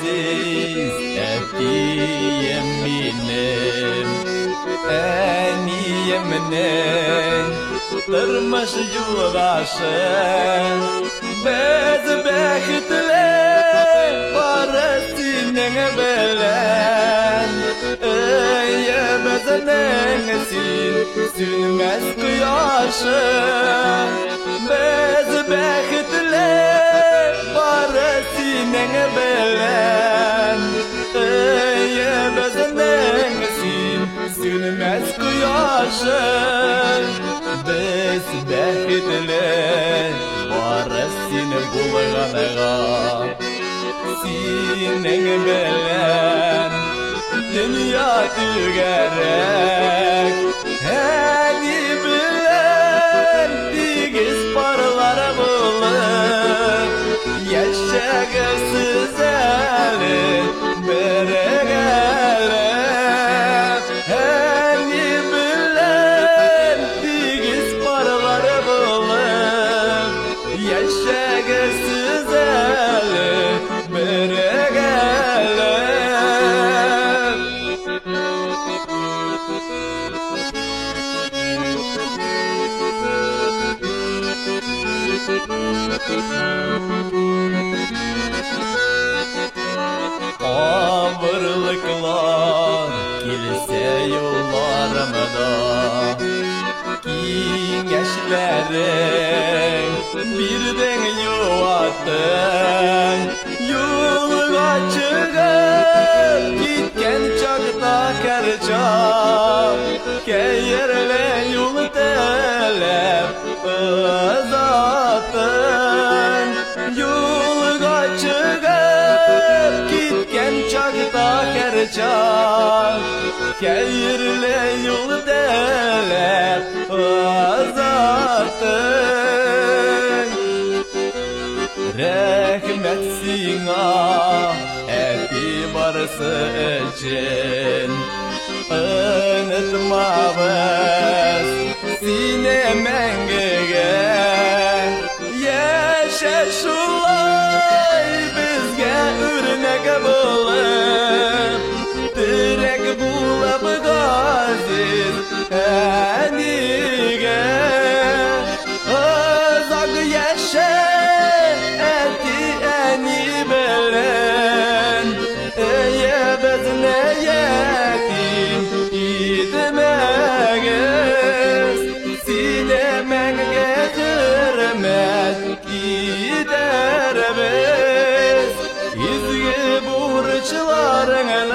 aziz etiyem benim eniyeminin tırmış yoldaşım biz bekle parasının belen eyemezinin sünmez kıyaşım biz bekle parasının belen eyemezinin sünmez kıyaşım biz bekle parasını bulganağa senin belen dünya tügerek hadi bilen digiz paralara bulup yaşagısız eli beregelep hadi bilen digiz paralara bulup yaşagısız eli beregelep Ağırlıklar kilise yollarımda Gençlerin birden yuvattın Yolga çıkıp gitken çakta kerçak Keyirle yol telep uzattın Yolga çıkıp gitken çakta kerçak Keyirle yol telep uzattın Rahmet sana epi barısı için Unutmamız sine mengege Yaşa şulay bizge örnek bulup Direk bulup gaziz enige Azak yaşa eti eni bilen Eye bezne yetim idmegiz Sinemenge hürmet gider biz İzgi burçlarını